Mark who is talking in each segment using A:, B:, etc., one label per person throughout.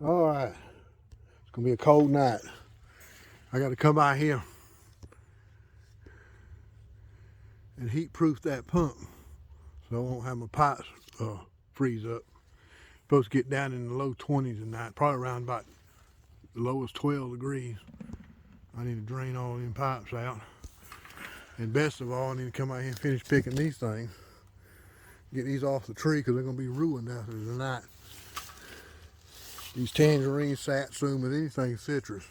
A: All right, it's gonna be a cold night. I got to come out here and heat proof that pump so I won't have my pipes freeze up. Supposed to get down in the low 20s tonight, probably around about the lowest 12 degrees. I need to drain all them pipes out. And best of all, I need to come out here and finish picking these things. Get these off the tree because they're going to be ruined after tonight. These tangerine, satsuma, anything citrus.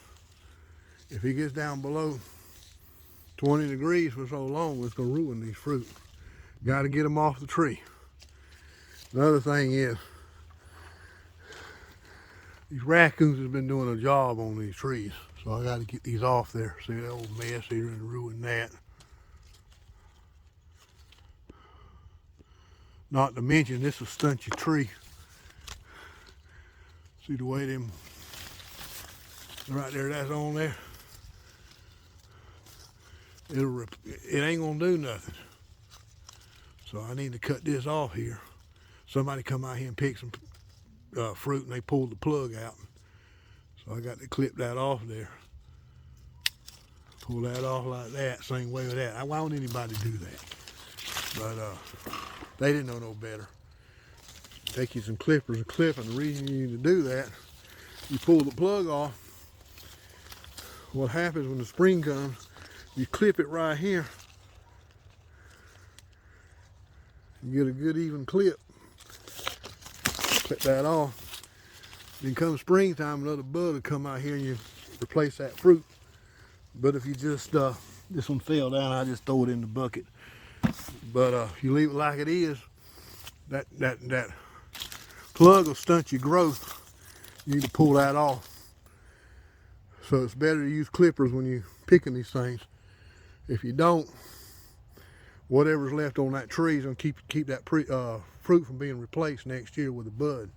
A: If he gets down below 20 degrees for so long, it's going to ruin these fruit. Got to get them off the tree. Another thing is, these raccoons have been doing a job on these trees. So I got to get these off there. See that old mess here and ruin that. Not to mention, this will stunt your tree. See the way them, right there, that's on there. It ain't gonna do nothing. So I need to cut this off here. Somebody come out here and pick some fruit and they pulled the plug out. So I got to clip that off there. Pull that off like that, same way with that. Why don't anybody do that? But they didn't know no better. Take you some clippers and clip, and the reason you need to do that, you pull the plug off. What happens when the spring comes, you clip it right here. You get a good even clip. Clip that off. Then come springtime, another bud will come out here and you replace that fruit. But if you just, this one fell down, I just throw it in the bucket. But if you leave it like it is, that plug will stunt your growth. You need to pull that off. So it's better to use clippers when you're picking these things. If you don't, whatever's left on that tree is going to keep that fruit from being replaced next year with a bud.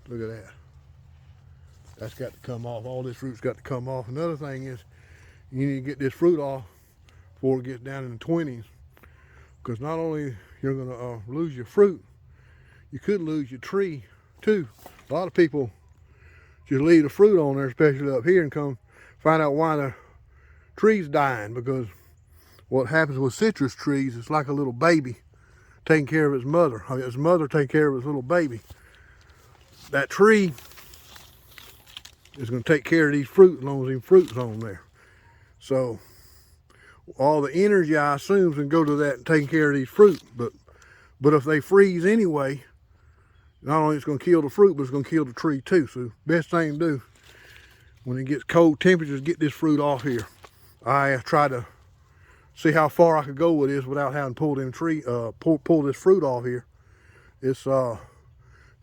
A: Look at that. That's got to come off. All this fruit's got to come off. Another thing is, you need to get this fruit off before it gets down in the 20s. Because not only you're going to lose your fruit, you could lose your tree too. A lot of people just leave the fruit on there, especially up here, and come find out why the tree's dying. Because what happens with citrus trees, it's like a little baby taking care of its mother. I mean, its mother takes care of its little baby. That tree is going to take care of these fruit as long as them fruit's on there. So all the energy, I assume, is going to go to that and taking care of these fruit. But if they freeze anyway, not only it's going to kill the fruit, but it's going to kill the tree too. So best thing to do when it gets cold temperatures, get this fruit off here. I try to see how far I could go with this without having to pull this fruit off here. It's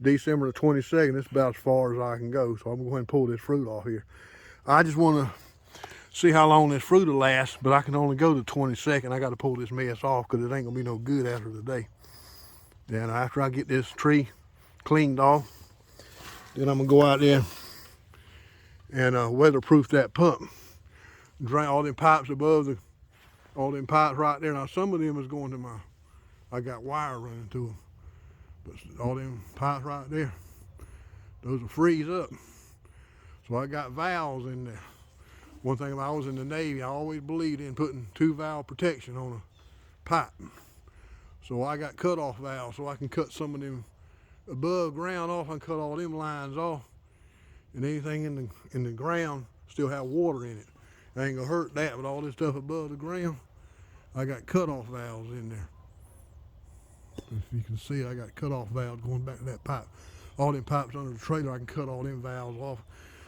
A: December the 22nd. It's about as far as I can go. So I'm going to go ahead and pull this fruit off here. I just want to see how long this fruit will last, but I can only go to the 22nd. I got to pull this mess off because it ain't going to be no good after today. Then after I get this tree cleaned off, then I'm going to go out there and weatherproof that pump. Drain all them pipes above all them pipes right there. Now some of them is going to I got wire running to them. But all them pipes right there, those will freeze up. So I got valves in there. One thing, when I was in the Navy, I always believed in putting 2-valve protection on a pipe. So I got cutoff valves so I can cut some of them above ground off. I can cut all them lines off. And anything in the ground still have water in it. I ain't gonna hurt that, but all this stuff above the ground, I got cutoff valves in there. If you can see, I got cutoff valves going back to that pipe. All them pipes under the trailer, I can cut all them valves off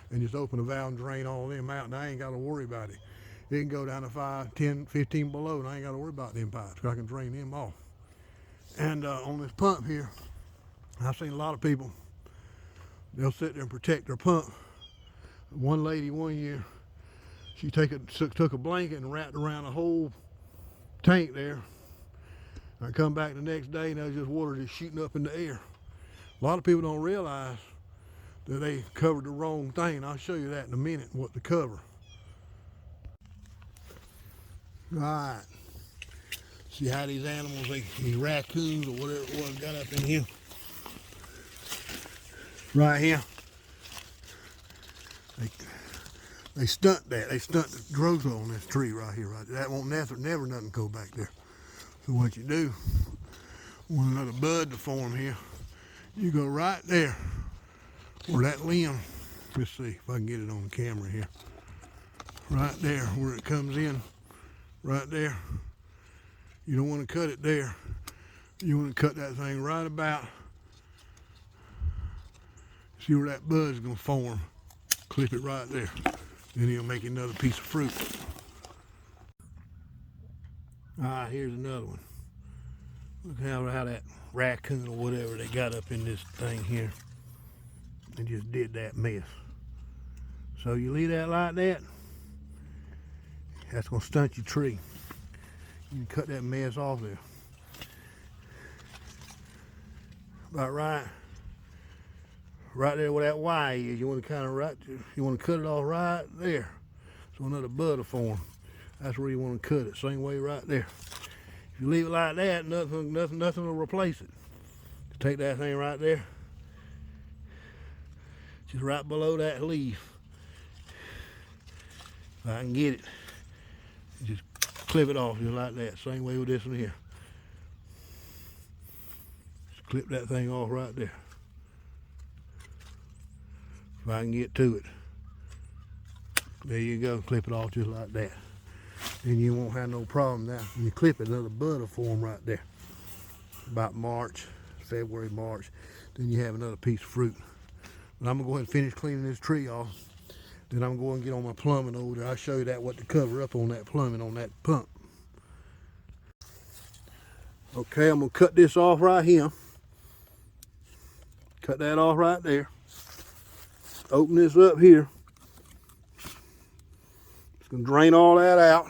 A: and just open the valve and drain all them out, and I ain't got to worry about it. It can go down to 5, 10, 15 below, and I ain't got to worry about them pipes, because I can drain them off. And on this pump here, I've seen a lot of people, they'll sit there and protect their pump. One lady one year, she took a blanket and wrapped around the whole tank there. I come back the next day and there's just water just shooting up in the air. A lot of people don't realize that they covered the wrong thing. I'll show you that in a minute, what to cover. All right. See how these animals, these raccoons or whatever it was, got up in here. Right here. They stunt that. They stunt the growth on this tree right here. Right there. That won't never nothing go back there. So what you do, want another bud to form here, you go right there where that limb, let's see if I can get it on the camera here. Right there where it comes in, right there. You don't want to cut it there. You want to cut that thing right about. See where that bud's gonna form. Clip it right there. Then he'll make another piece of fruit. All right, here's another one. Look how that raccoon or whatever they got up in this thing here. They just did that mess. So you leave that like that, that's gonna stunt your tree. You can cut that mess off there. About right there where that Y is, you want to kind of you want to cut it off right there. So another bud will form. That's where you want to cut it. Same way right there. If you leave it like that, nothing will replace it. Take that thing right there, just right below that leaf. If I can get it, just clip it off just like that. Same way with this one here. Just clip that thing off right there. If I can get to it. There you go, clip it off just like that. And you won't have no problem now. When you clip it, another bud will form right there. About March, February, March. Then you have another piece of fruit. But I'm gonna go ahead and finish cleaning this tree off. Then I'm going to get on my plumbing over there. I'll show you what to cover up on that plumbing on that pump. Okay, I'm gonna cut this off right here. Cut that off right there. Open this up here. It's gonna drain all that out.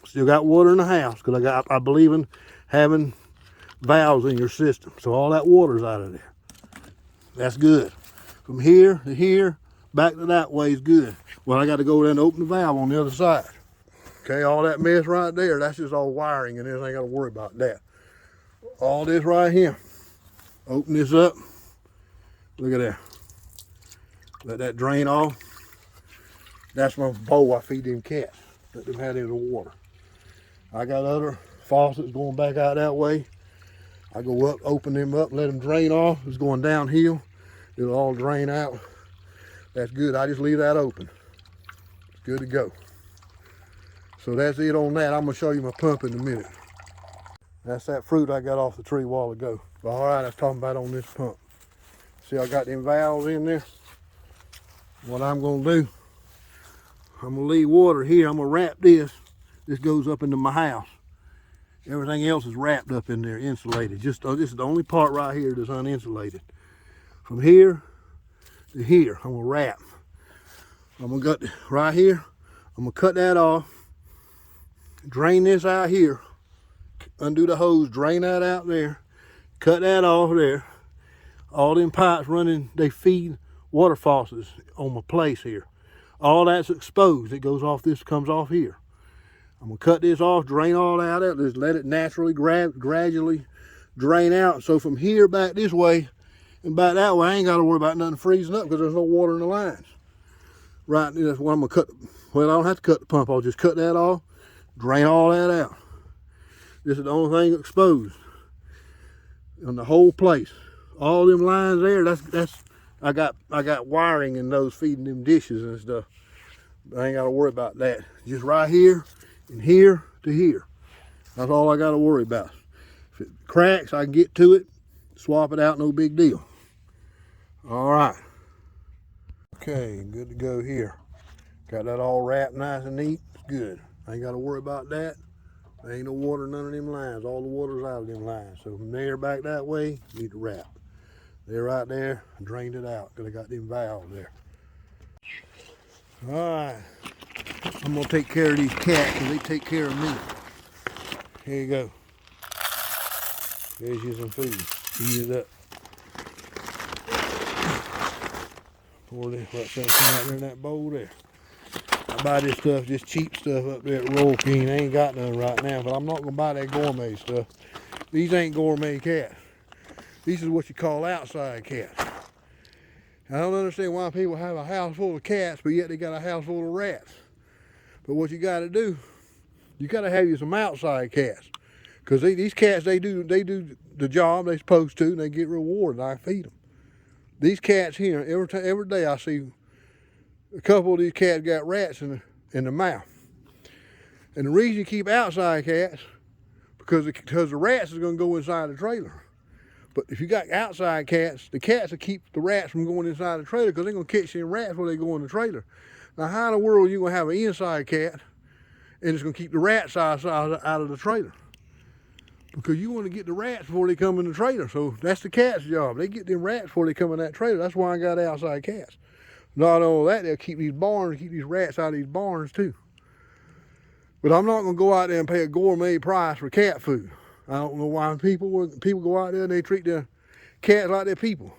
A: Still got water in the house because I believe in having valves in your system. So all that water's out of there. That's good. From here to here, back to that way is good. Well, I got to go there and open the valve on the other side. Okay, all that mess right there, that's just all wiring and everything. I got to worry about that. All this right here. Open this up. Look at that. Let that drain off. That's my bowl I feed them cats. Let them have their water. I got other faucets going back out that way. I go up, open them up, let them drain off. It's going downhill. It'll all drain out. That's good. I just leave that open. It's good to go. So that's it on that. I'm gonna show you my pump in a minute. That's that fruit I got off the tree a while ago. All right, I was talking about on this pump. See, I got them valves in there. What I'm gonna do, I'm gonna leave water here. I'm gonna wrap this. This goes up into my house. Everything else is wrapped up in there, insulated. This is the only part right here that's uninsulated. From here to here, I'm gonna wrap. I'm gonna cut right here. I'm gonna cut that off. Drain this out here. Undo the hose, drain that out there. Cut that off there. All them pipes running, they feed water faucets on my place here. All that's exposed. It goes off, this comes off here. I'm gonna cut this off, drain all that out, just let it naturally, gradually drain out. So from here back this way and back that way, I ain't gotta worry about nothing freezing up because there's no water in the lines. Right, that's what I'm gonna cut. Well, I don't have to cut the pump, I'll just cut that off, drain all that out. This is the only thing exposed on the whole place. All them lines there, I got wiring in those feeding them dishes and stuff. I ain't gotta worry about that. Just right here and here to here. That's all I gotta worry about. If it cracks, I can get to it, swap it out, no big deal. All right. Okay, good to go here. Got that all wrapped nice and neat. It's good. I ain't gotta worry about that. There ain't no water in none of them lines. All the water's out of them lines. So from there back that way, need to wrap. There right there, I drained it out because I got them valves there. All right, I'm gonna take care of these cats because they take care of me. Here you go. There's you some food. Eat it up. Pour this, let something come out there in that bowl there. I buy this stuff, just cheap stuff up there at Royal King. I ain't got none right now, but I'm not gonna buy that gourmet stuff. These ain't gourmet cats. This is what you call outside cats. I don't understand why people have a house full of cats, but yet they got a house full of rats. But what you got to do, you got to have you some outside cats, because these cats, they do the job they're supposed to, and they get rewarded. I feed them. These cats here, every day I see a couple of these cats got rats in the mouth. And the reason you keep outside cats, because the rats is going to go inside the trailer. But if you got outside cats, the cats will keep the rats from going inside the trailer, because they're going to catch them rats when they go in the trailer. Now, how in the world are you going to have an inside cat and it's going to keep the rats out of the trailer? Because you want to get the rats before they come in the trailer. So that's the cat's job. They get them rats before they come in that trailer. That's why I got outside cats. Not only that, they'll keep these barns, keep these rats out of these barns too. But I'm not going to go out there and pay a gourmet price for cat food. I don't know why people go out there and they treat their cats like they're people.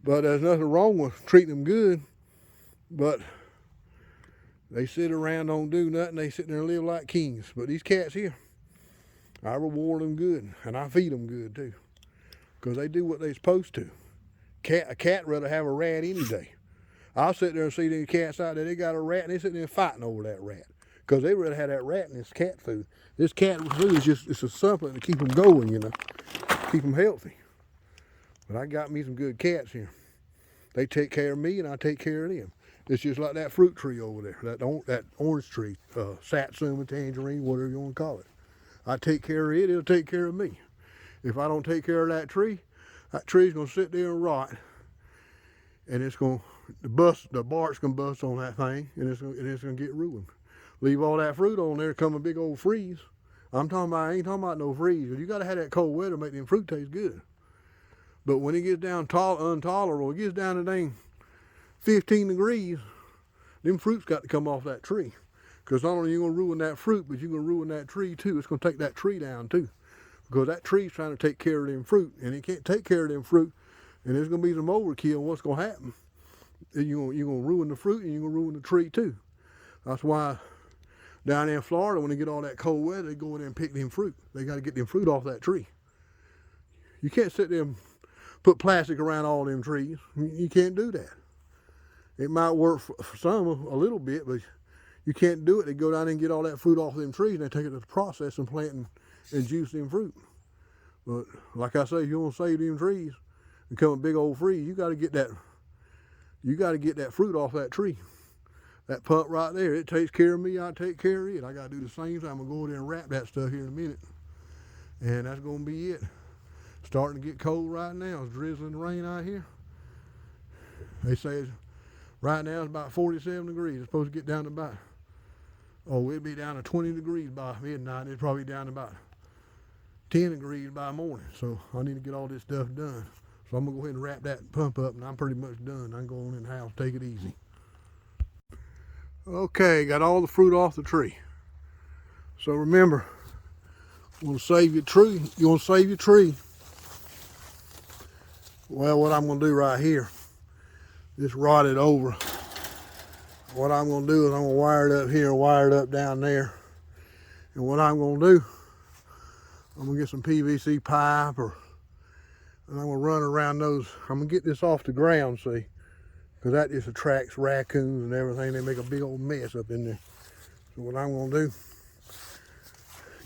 A: But there's nothing wrong with treating them good. But they sit around, don't do nothing. They sit there and live like kings. But these cats here, I reward them good, and I feed them good too, because they do what they're supposed to. A cat rather have a rat any day. I'll sit there and see these cats out there, they got a rat, and they sitting there fighting over that rat, because they rather have that rat than this cat food. This cat food is just, it's a supplement to keep them going, you know, keep them healthy. But I got me some good cats here. They take care of me, and I take care of them. It's just like that fruit tree over there, that orange tree, satsuma, tangerine, whatever you want to call it. I take care of it, it'll take care of me. If I don't take care of that tree's gonna sit there and rot, and it's gonna, the bark's gonna bust on that thing, and it's gonna get ruined. Leave all that fruit on there, come a big old freeze. I ain't talking about no freeze. You gotta have that cold weather to make them fruit taste good. But when it gets down intolerable, it gets down to dang 15 degrees, them fruit's got to come off that tree. Because not only are you going to ruin that fruit, but you're going to ruin that tree too. It's going to take that tree down too. Because that tree's trying to take care of them fruit, and it can't take care of them fruit, and there's going to be some overkill. What's going to happen? You're going to ruin the fruit, and you're going to ruin the tree too. That's why down there in Florida, when they get all that cold weather, they go in there and pick them fruit. They got to get them fruit off that tree. You can't sit there and put plastic around all them trees. You can't do that. It might work for some a little bit, but you can't do it. They go down there and get all that fruit off them trees, and they take it to the process and plant and juice them fruit. But like I say, if you want to save them trees and become a big old freeze, you got to get that fruit off that tree. That pump right there, it takes care of me, I take care of it. I got to do the same thing. I'm going to go over there and wrap that stuff here in a minute. And that's going to be it. Starting to get cold right now. It's drizzling rain out here. They say right now it's about 47 degrees. It's supposed to get down to about, it'll be down to 20 degrees by midnight. It's probably down to about 10 degrees by morning. So I need to get all this stuff done. So I'm going to go ahead and wrap that pump up, and I'm pretty much done. I can go on in the house, take it easy. Okay, got all the fruit off the tree. So remember, you want to save your tree. Well, what I'm going to do right here, just rot it over. What I'm going to do is I'm going to wire it up here and wire it up down there. And what I'm going to do, I'm going to get some PVC pipe, and I'm going to run around those. I'm going to get this off the ground, see, because that just attracts raccoons and everything. They make a big old mess up in there. So what I'm going to do,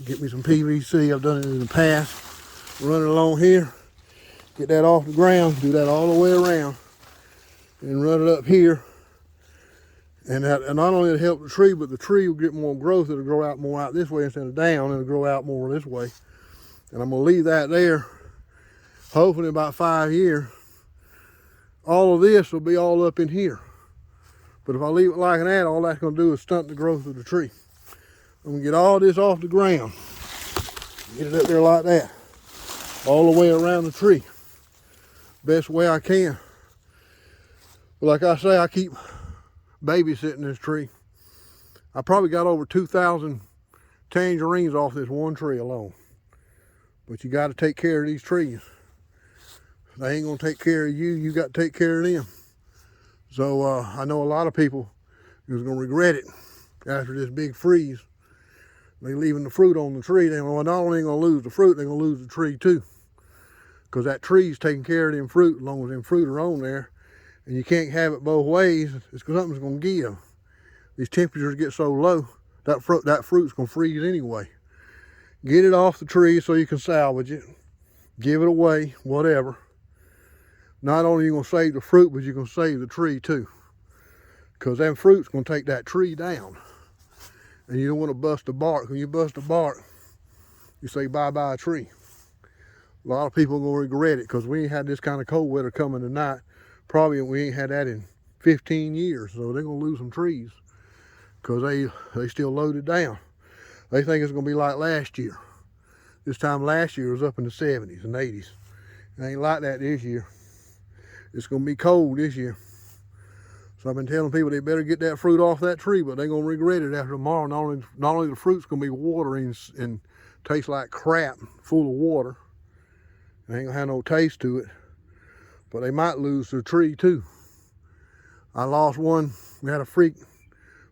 A: get me some PVC. I've done it in the past. Run it along here. Get that off the ground, do that all the way around, and run it up here. And not only it'll help the tree, but the tree will get more growth. It'll grow out more out this way instead of down. It'll grow out more this way. And I'm going to leave that there. Hopefully in about 5 years, all of this will be all up in here. But if I leave it like that, all that's going to do is stunt the growth of the tree. I'm going to get all this off the ground. Get it up there like that. All the way around the tree. Best way I can. But like I say, I keep babysitting this tree. I probably got over 2,000 tangerines off this one tree alone. But you got to take care of these trees. They ain't going to take care of you. You got to take care of them. So I know a lot of people is going to regret it after this big freeze. They leaving the fruit on the tree. They not only going to lose the fruit, they're going to lose the tree too. because that tree's taking care of them fruit as long as them fruit are on there. And you can't have it both ways. It's because something's going to give. These temperatures get so low, that fruit's going to freeze anyway. Get it off the tree so you can salvage it. Give it away, whatever. Not only are you going to save the fruit, but you're going to save the tree too. Because that fruit's going to take that tree down. And you don't want to bust the bark. When you bust the bark, you say bye-bye tree. A lot of people are going to regret it because we ain't had this kind of cold weather coming tonight. Probably we ain't had that in 15 years. So they're going to lose some trees because they still loaded down. They think it's going to be like last year. This time last year was up in the 70s and 80s. It ain't like that this year. It's going to be cold this year. So I've been telling people they better get that fruit off that tree, but they're going to regret it after tomorrow. Not only the fruit's going to be watery and taste like crap, full of water. It ain't going to have no taste to it. But they might lose the tree too. I lost one. We had a freeze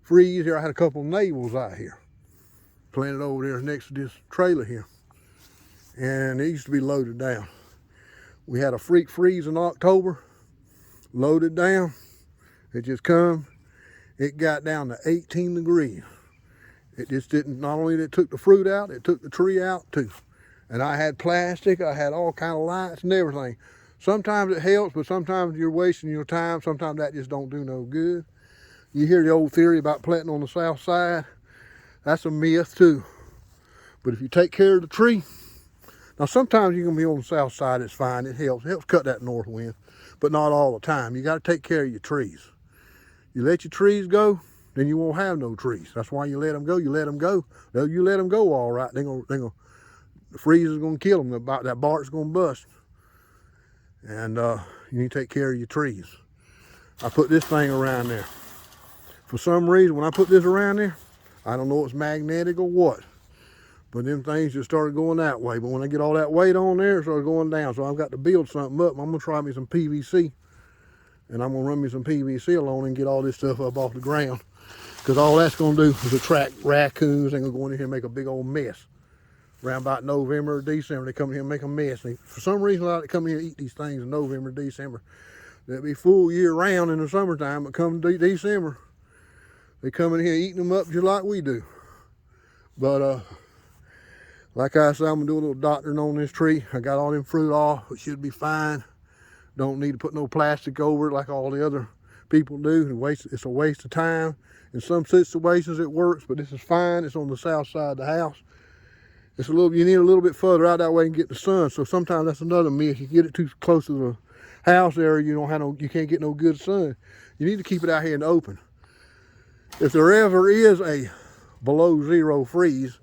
A: here. I had a couple of navels out here. Planted over there next to this trailer here. And it used to be loaded down. We had a freak freeze in October. Loaded down. It just come. It got down to 18 degrees. It just didn't, not only it took the fruit out, it took the tree out too. And I had plastic, I had all kind of lights and everything. Sometimes it helps, but sometimes you're wasting your time. Sometimes that just don't do no good. You hear the old theory about planting on the south side. That's a myth too. But if you take care of the tree, now sometimes you're gonna be on the south side, it's fine, it helps cut that north wind, but not all the time. You gotta take care of your trees. You let your trees go, then you won't have no trees. That's why you let them go, you let them go. You let them go all right, the freeze is gonna kill them, that bark's gonna bust. And you need to take care of your trees. I put this thing around there. For some reason, when I put this around there, I don't know if it's magnetic or what, but them things just started going that way. But when I get all that weight on there, it started going down. So I've got to build something up. I'm gonna try me some PVC, and I'm gonna run me some PVC along and get all this stuff up off the ground. Because all that's gonna do is attract raccoons. They're gonna go in here and make a big old mess. Around about November or December, they come in here and make a mess. For some reason, a lot of come here and eat these things in November, December. They'll be full year round in the summertime, but come December, they come in here eating them up just like we do. But like I said, I'm gonna do a little doctoring on this tree. I got all them fruit off. It should be fine. Don't need to put no plastic over it like all the other people do. It's a waste of time. In some situations it works, but this is fine. It's on the south side of the house. You need a little bit further out that way and get the sun. So sometimes that's another myth. You get it too close to the house area, you can't get no good sun. You need to keep it out here in the open. If there ever is a below zero freeze,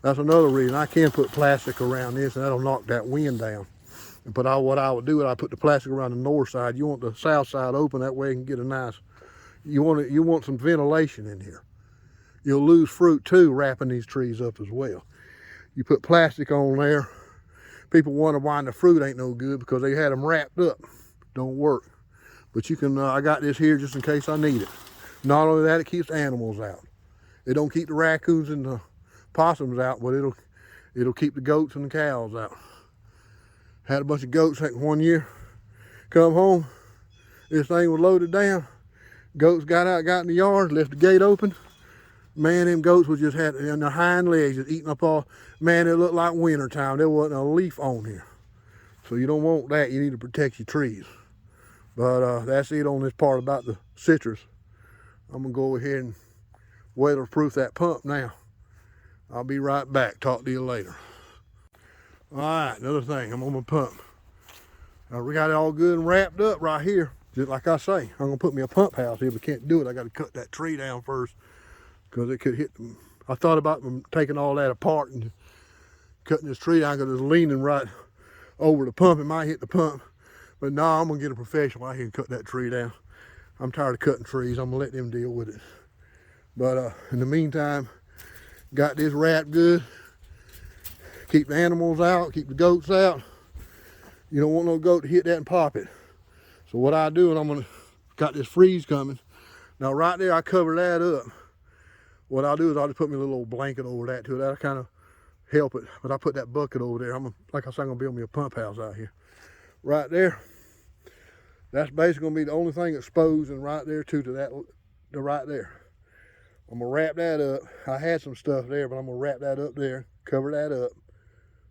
A: that's another reason. I can put plastic around this and that'll knock that wind down. But what I would do is I put the plastic around the north side. You want the south side open, that way you can get a nice, you want some ventilation in here. You'll lose fruit too wrapping these trees up as well. You put plastic on there, people wonder why the fruit ain't no good because they had them wrapped up. Don't work. But you can, I got this here just in case I need it. Not only that, it keeps the animals out. It don't keep the raccoons and the possums out, but it'll keep the goats and the cows out. Had a bunch of goats like one year. Come home, this thing was loaded down. Goats got out, got in the yard, left the gate open. Man, them goats was just had in their hind legs just eating up all. Man, it looked like winter time. There wasn't a leaf on here. So you don't want that. You need to protect your trees. But that's it on this part about the citrus. I'm gonna go ahead and weatherproof that pump now. I'll be right back. Talk to you later. All right, another thing, I'm on my pump. We got it all good and wrapped up right here. Just like I say, I'm gonna put me a pump house here, but can't do it. I gotta cut that tree down first because it could hit them. I thought about taking all that apart and cutting this tree down because it's leaning right over the pump. It might hit the pump. But no, I'm gonna get a professional out here and cut that tree down. I'm tired of cutting trees. I'm gonna let them deal with it. But in the meantime, got this wrapped good. Keep the animals out, keep the goats out. You don't want no goat to hit that and pop it. So what I do, and got this freeze coming. Now right there, I cover that up. What I'll do is I'll just put me a little old blanket over that too. That'll kind of help it. But I put that bucket over there. Like I said, I'm gonna build me a pump house out here. Right there, that's basically gonna be the only thing exposed, and right there too, to right there. I'm gonna wrap that up. I had some stuff there, but I'm gonna wrap that up there, cover that up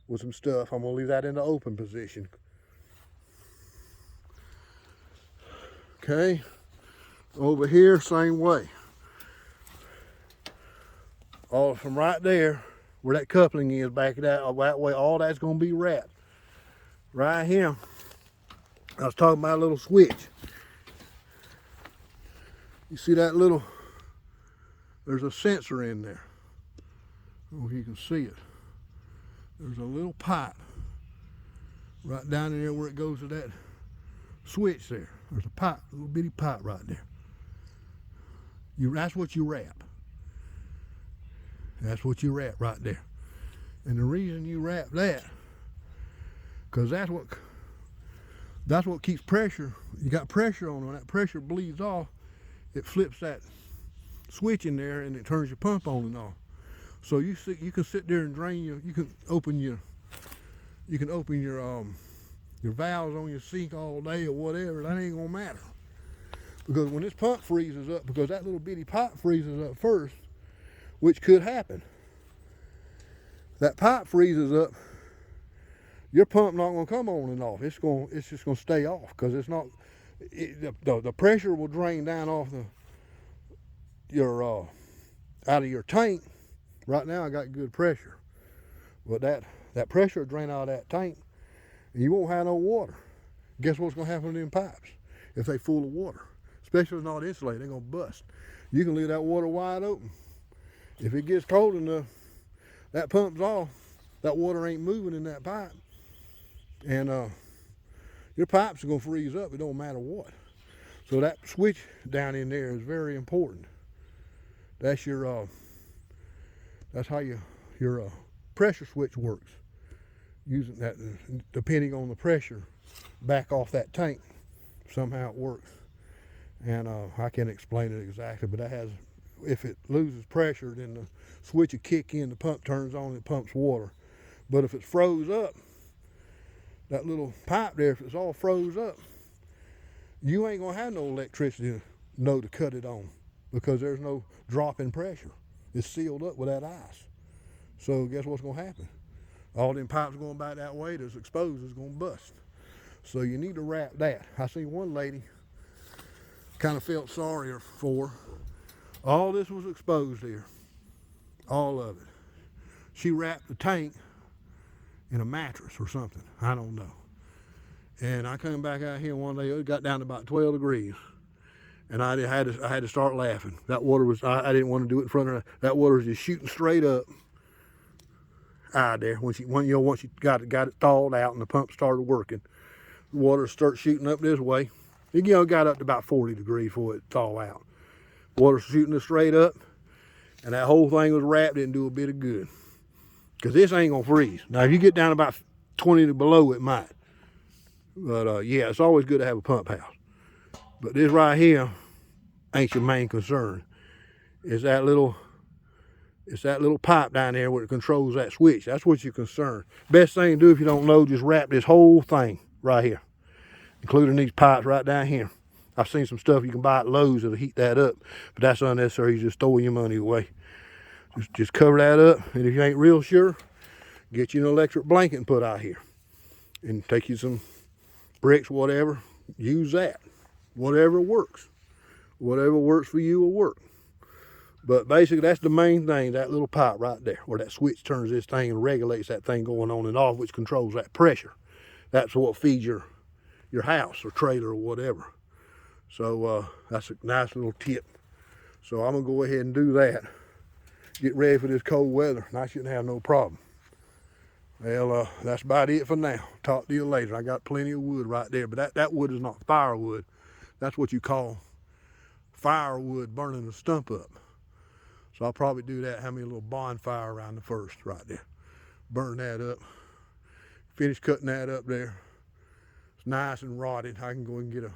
A: with some stuff. I'm gonna leave that in the open position. Okay, over here, same way. All from right there, where that coupling is, back that way, all that's gonna be wrapped. Right here, I was talking about a little switch. You see that little, there's a sensor in there. I don't know if you can see it. There's a little pipe right down in there where it goes to that switch there. There's a pipe, a little bitty pipe right there. That's what you wrap. That's what you wrap right there. And the reason you wrap that, because that's what keeps pressure. You got pressure on it. When that pressure bleeds off, it flips that switch in there and it turns your pump on and off. So you can sit there and drain you can open your valves on your sink all day or whatever. That ain't gonna matter. Because when this pump freezes up, because that little bitty pipe freezes up first, which could happen. That pipe freezes up, your pump not gonna come on and off. It's just gonna stay off, because it's not. The pressure will drain down off out of your tank. Right now I got good pressure, but that pressure will drain out of that tank, and you won't have no water. Guess what's gonna happen to them pipes if they full of water? Especially if not insulated, they're gonna bust. You can leave that water wide open. If it gets cold enough, that pump's off. That water ain't moving in that pipe, and your pipes are gonna freeze up. It don't matter what. So that switch down in there is very important. That's your that's how your pressure switch works. Using that, depending on the pressure, back off that tank. Somehow it works, and I can't explain it exactly, but that has. If it loses pressure, then the switch will kick in, the pump turns on, it pumps water. But if it's froze up, that little pipe there, if it's all froze up, you ain't gonna have no electricity to cut it on, because there's no drop in pressure. It's sealed up with that ice. So guess what's gonna happen? All them pipes going back that way that's exposed is gonna bust. So you need to wrap that. I seen one lady, kind of felt sorry for her. All this was exposed here, all of it. She wrapped the tank in a mattress or something, I don't know. And I came back out here one day, it got down to about 12 degrees. And I had to start laughing. That water was, I didn't want to do it in front of her. That water was just shooting straight up out there. Once you got it thawed out and the pump started working, the water started shooting up this way. It got up to about 40 degrees before it thawed out. Water shooting it straight up, and that whole thing was wrapped. Didn't do a bit of good, because this ain't gonna freeze. Now if you get down about 20 to below, it might, but yeah, it's always good to have a pump house. But this right here ain't your main concern. It's that little pipe down there where it controls that switch. That's what you're concerned. Best thing to do, if you don't know, just wrap this whole thing right here, including these pipes right down here. I've seen some stuff you can buy at Lowe's that'll heat that up, but that's unnecessary. You're just throwing your money away. Just cover that up, and if you ain't real sure, get you an electric blanket and put out here, and take you some bricks, whatever. Use that. Whatever works. Whatever works for you will work. But basically, that's the main thing, that little pipe right there, where that switch turns this thing and regulates that thing going on and off, which controls that pressure. That's what feeds your house or trailer or whatever. So that's a nice little tip. So I'm gonna go ahead and do that. Get ready for this cold weather, and I shouldn't have no problem. Well, that's about it for now. Talk to you later. I got plenty of wood right there, but that wood is not firewood. That's what you call firewood burning the stump up. So I'll probably do that, have me a little bonfire around the first right there. Burn that up. Finish cutting that up there. It's nice and rotted. I can go and get a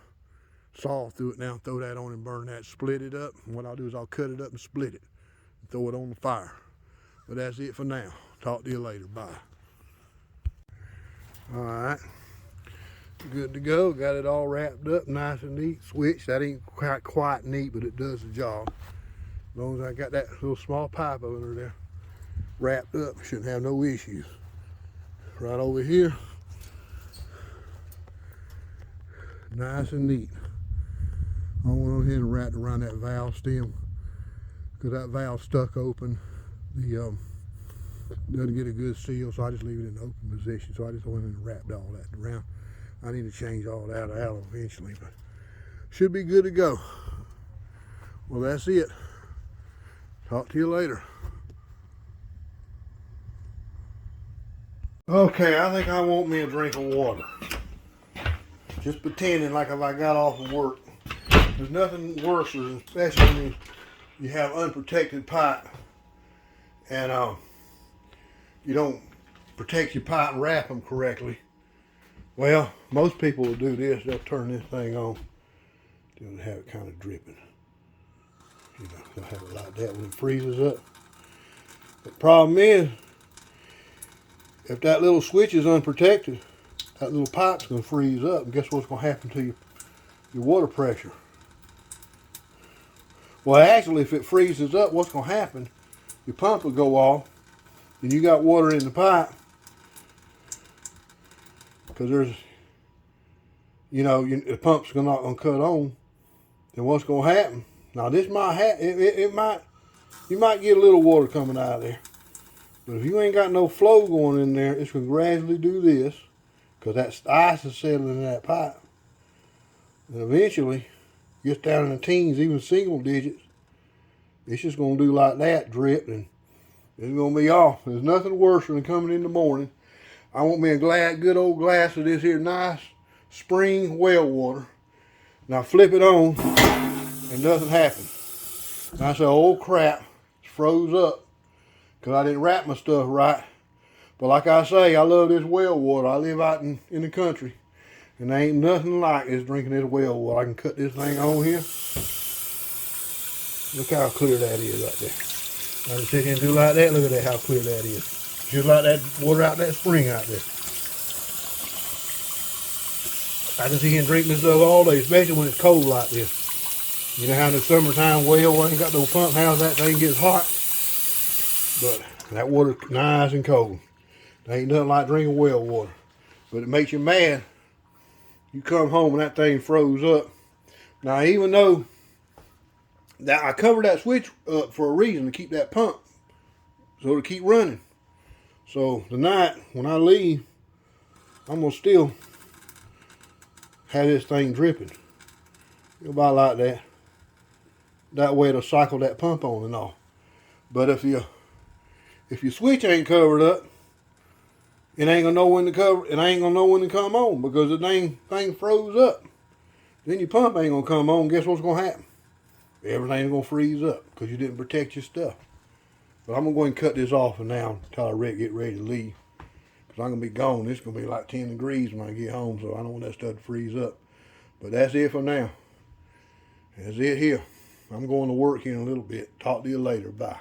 A: saw through it now, throw that on and burn that, split it up. And what I'll do is I'll cut it up and split it and throw it on the fire. But that's it for now. Talk to you later. Bye. All right. Good to go. Got it all wrapped up nice and neat. Switch. That ain't quite neat, but it does the job. As long as I got that little small pipe over there wrapped up, shouldn't have no issues. Right over here. Nice and neat. I went on here and wrapped around that valve stem because that valve stuck open. The doesn't get a good seal, so I just leave it in the open position. So I just went in and wrapped all that around. I need to change all that out eventually, but should be good to go. Well, that's it. Talk to you later. Okay, I think I want me a drink of water. Just pretending like if I got off of work. There's nothing worse, especially when you have unprotected pipe and you don't protect your pipe and wrap them correctly. Well, most people will do this. They'll turn this thing on. They'll have it kind of dripping. You know, they'll have it like that when it freezes up. The problem is, if that little switch is unprotected, that little pipe's going to freeze up, and guess what's going to happen to your water pressure? Well, actually, if it freezes up, what's going to happen? Your pump will go off, and you got water in the pipe, because there's, you know, the pump's not going to cut on. Then what's going to happen? Now, this might happen. You might get a little water coming out of there. But if you ain't got no flow going in there, it's going to gradually do this, because that ice is settling in that pipe. And eventually, gets down in the teens, even single digits, it's just going to do like that, drip, and it's going to be off. There's nothing worse than coming in the morning. I want me a good old glass of this here nice spring well water. Now flip it on, and nothing happens. And I say, oh crap, it's froze up. Because I didn't wrap my stuff right. But like I say, I love this well water. I live out in the country. And there ain't nothing like this drinking this well water. I can cut this thing on here. Look how clear that is right there. I can sit here and do like that. Look at that, how clear that is. Just like that water out that spring out there. I can sit here and drink this stuff all day, especially when it's cold like this. You know how in the summertime, well, I ain't got no pump house, that thing gets hot. But that water's nice and cold. There ain't nothing like drinking well water. But it makes you mad. You come home and that thing froze up. Now, even though that I covered that switch up for a reason, to keep that pump, so it'll keep running. So tonight, when I leave, I'm going to still have this thing dripping. About like that. That way it'll cycle that pump on and off. But if your switch ain't covered up, it ain't gonna know when to cover. It ain't gonna know when to come on, because the dang thing froze up. Then your pump ain't gonna come on. Guess what's gonna happen? Everything's gonna freeze up because you didn't protect your stuff. But I'm gonna go ahead and cut this off for now until I get ready to leave, because I'm gonna be gone. It's gonna be like 10 degrees when I get home, so I don't want that stuff to freeze up. But that's it for now. That's it here. I'm going to work here in a little bit. Talk to you later. Bye.